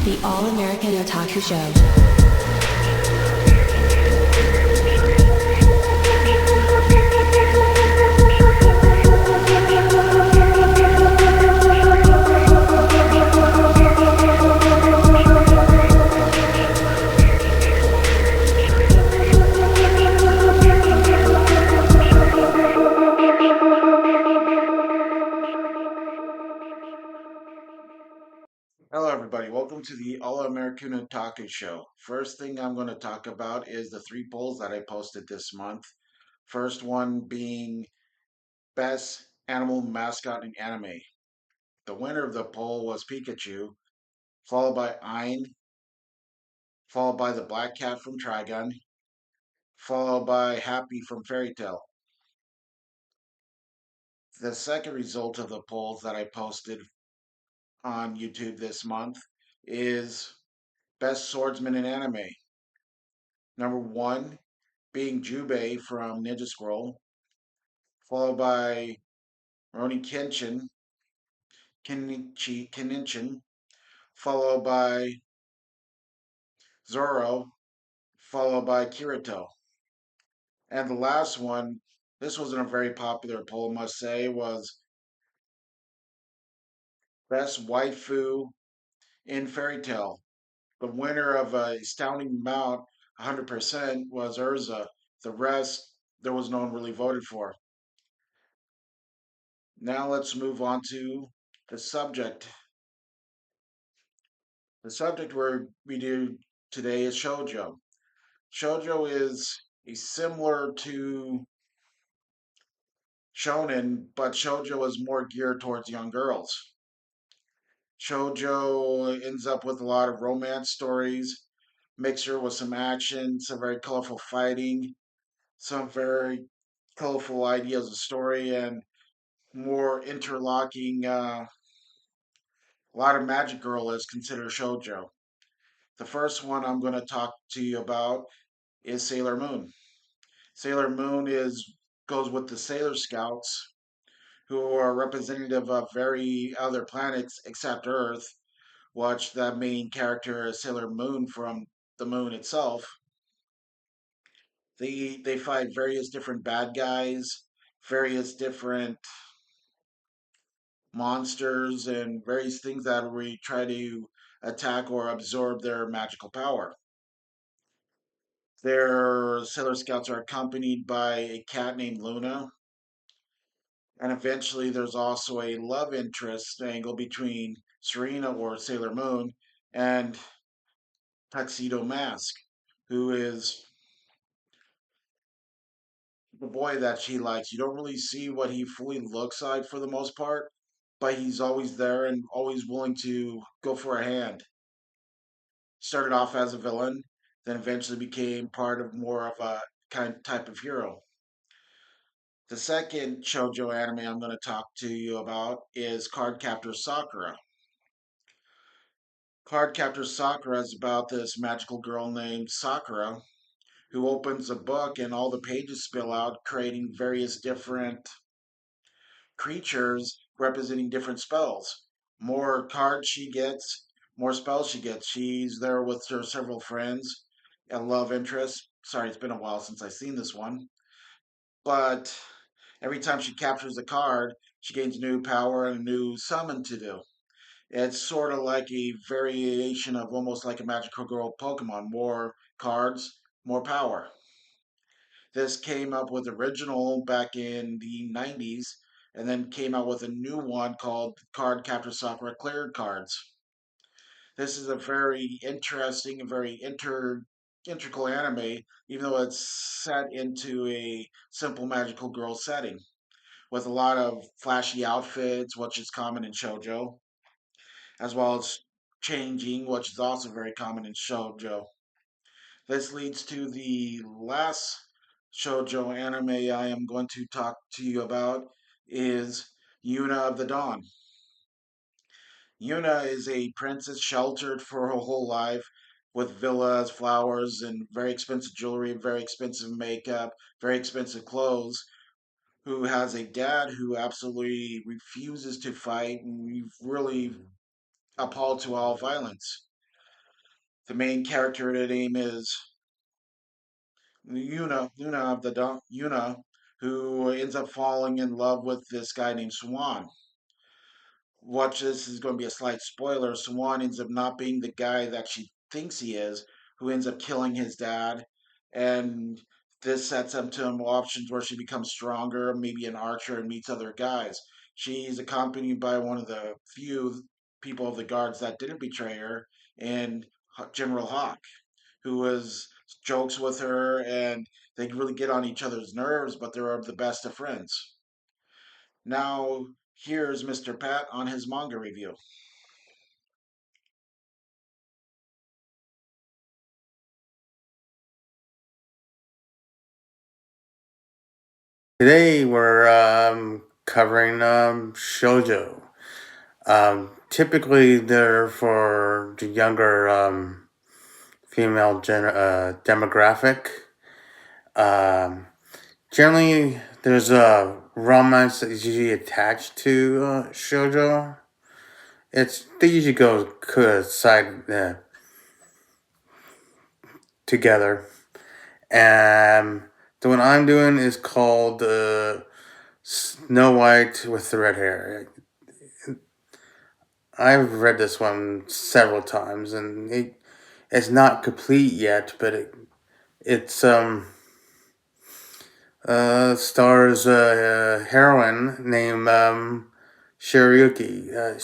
The All-American Otaku Show. Hello, everybody. Welcome to the All American Otaku Show. First thing I'm going to talk about is the three polls that I posted this month. First one being Best Animal Mascot in Anime. The winner of the poll was Pikachu, followed by Ein, followed by the Black Cat from Trigun, followed by Happy from Fairy Tail. The second result of the polls that I posted on YouTube this month is Best Swordsman in Anime. Number one being Jubei from Ninja Scroll, followed by Roni Keninchin, followed by Zoro, followed by Kirito. And the last one, this wasn't a very popular poll, must say, was Best Waifu in Fairy Tail. The winner of a astounding amount, 100%, was Urza. The rest, there was no one really voted for. Now let's move on to the subject. The subject we do today is Shojo. Shojo is a similar to shonen, but Shojo is more geared towards young girls. Shojo ends up with a lot of romance stories, mixture with some action, some very colorful fighting, some very colorful ideas of story, and more interlocking. A lot of Magic Girl is considered Shojo. The first one I'm going to talk to you about is Sailor Moon. Sailor Moon is goes with the Sailor Scouts, who are representative of very other planets except Earth, which the main character is Sailor Moon from the moon itself. They fight various different bad guys, various different monsters, and various things that we try to attack or absorb their magical power. Their Sailor Scouts are accompanied by a cat named Luna, and eventually there's also a love interest angle between Serena or Sailor Moon and Tuxedo Mask, who is the boy that she likes. You don't really see what he fully looks like for the most part, but he's always there and always willing to go for a hand. Started off as a villain, then eventually became part of more of a kind type of hero. The second shoujo anime I'm going to talk to you about is Cardcaptor Sakura. Cardcaptor Sakura is about this magical girl named Sakura who opens a book and all the pages spill out, creating various different creatures representing different spells. More cards she gets, more spells she gets. She's there with her several friends and love interests. Sorry, it's been a while since I've seen this one. But every time she captures a card, she gains new power and a new summon to do. It's sort of like a variation of almost like a Magical Girl Pokemon. More cards, more power. This came up with original back in the 90s and then came out with a new one called Card Captor Sakura Cleared Cards. This is a very interesting and very integral anime, even though it's set into a simple magical girl setting with a lot of flashy outfits, which is common in shojo, as well as changing, which is also very common in shojo. This leads to the last shoujo anime I am going to talk to you about is Yuna of the Dawn. Yuna is a princess sheltered for her whole life with villas, flowers, and very expensive jewelry, very expensive makeup, very expensive clothes, who has a dad who absolutely refuses to fight and really appalled to all violence. The main character, the name is Yuna of the Yuna, who ends up falling in love with this guy named Swan. Watch, this is going to be a slight spoiler. Swan ends up not being the guy that she thinks he is, who ends up killing his dad. And this sets up to him options where she becomes stronger, maybe an archer, and meets other guys. She's accompanied by one of the few people of the guards that didn't betray her, and General Hawk, who was jokes with her, and they really get on each other's nerves, but they're the best of friends. Now, here's Mr. Pat on his manga review. Today we're covering Shojo. Typically, they're for the younger female demographic. Um, Generally, there's a romance that is usually attached to Shojo. They usually go side together. And the one I'm doing is called Snow White with the Red Hair. I've read this one several times, and it's not complete yet, but it's stars a heroine named Shiryuki.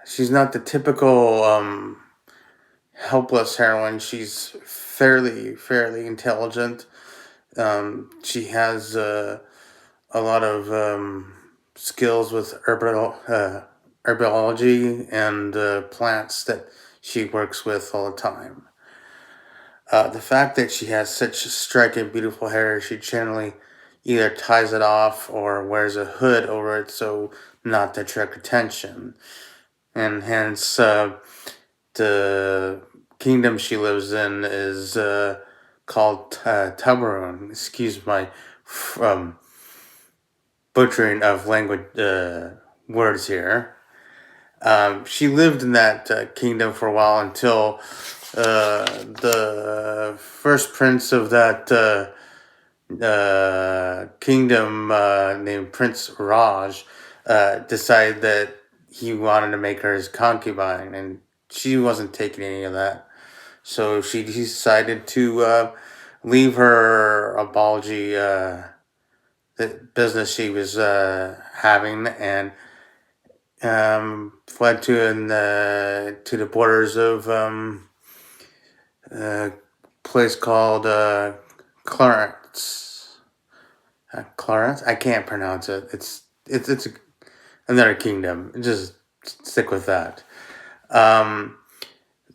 She's not the typical helpless heroine. She's fairly intelligent. She has a lot of skills with herbology and plants that she works with all the time. The fact that she has such striking, beautiful hair, she generally either ties it off or wears a hood over it so not to attract attention. And hence, the kingdom she lives in is called Tamarun. Excuse my um, butchering of language words here. She lived in that kingdom for a while until the first prince of that kingdom, named Prince Raj, decided that he wanted to make her his concubine, and she wasn't taking any of that. So she decided to leave her apology the business she was having, and fled to the borders of a place called Clarence. Clarence? I can't pronounce it. It's another kingdom. Just stick with that.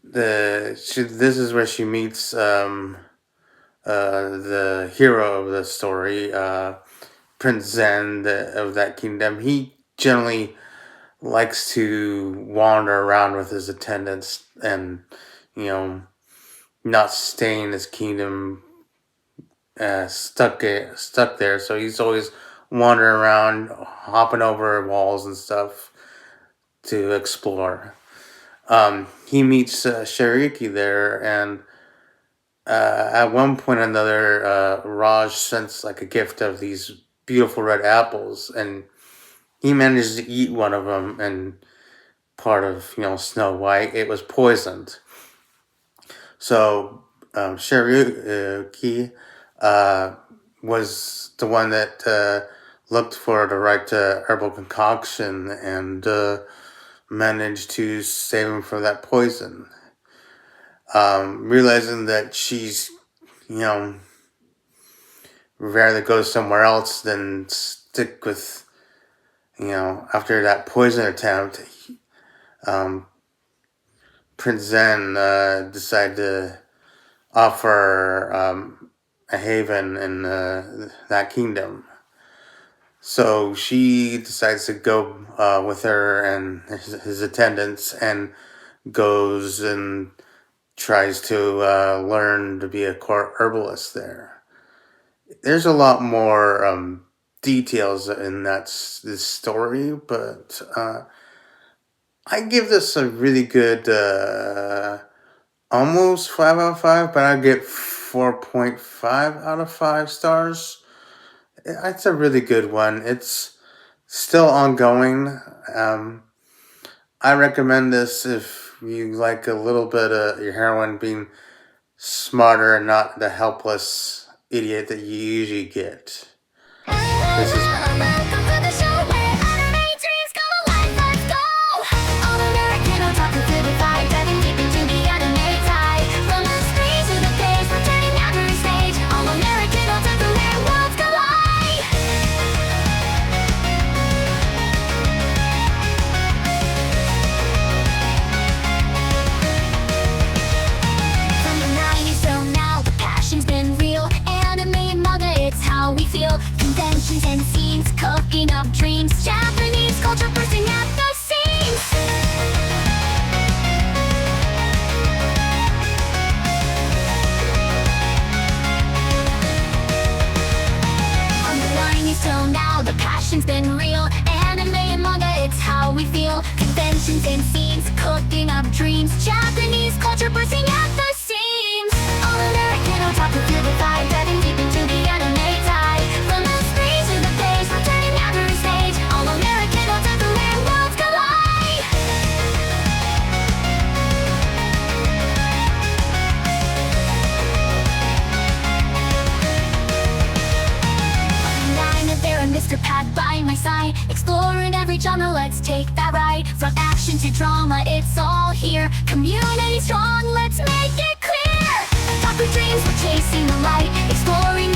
This is where she meets the hero of the story, Prince Zen of that kingdom. He generally likes to wander around with his attendants and, you know, not stay in his kingdom stuck there. So he's always wandering around, hopping over walls and stuff to explore. He meets Shariki there, and at one point or another, Raj sends like a gift of these beautiful red apples, and he manages to eat one of them, and part of Snow White, it was poisoned. So Shariki was the one that looked for the right herbal concoction and managed to save him from that poison. Realizing that she's, you know, rather go somewhere else than stick with, after that poison attempt, Prince Zen decided to offer a haven in that kingdom. So she decides to go with her and his attendants, and goes and tries to learn to be a court herbalist there. There's a lot more details in this story, but I give this a really good, almost 5 out of 5, but I get 4.5 out of 5 stars. It's a really good one. It's still ongoing. I recommend this if you like a little bit of your heroine being smarter and not the helpless idiot that you usually get. This is Welcome to the show where anime dreams come alive. Let's go! All American otaku feel the vibe, diving deep into the anime tide. From the screen to the page, we're turning every stage. All American otaku where worlds collide. From the 90s till now, the passion's been real. Anime and manga, it's how we feel. Conventions and scenes, cooking up dreams. Japanese culture bursting at the seams. From the 90s till now, the passion's been real. Anime and manga, it's how we feel. Conventions and scenes, cooking up dreams. Japanese culture bursting at the seams. All American otaku feel the vibe, diving deep into the anime tide. From the screen to the page, we're turning every stage. All American otaku where worlds collide. I'm there and Mr. Pat by my side, exploring every genre, let's take that ride. From action to drama, it's all here. Community strong, let's make it clear. Otaku dreams, we're chasing the light, exploring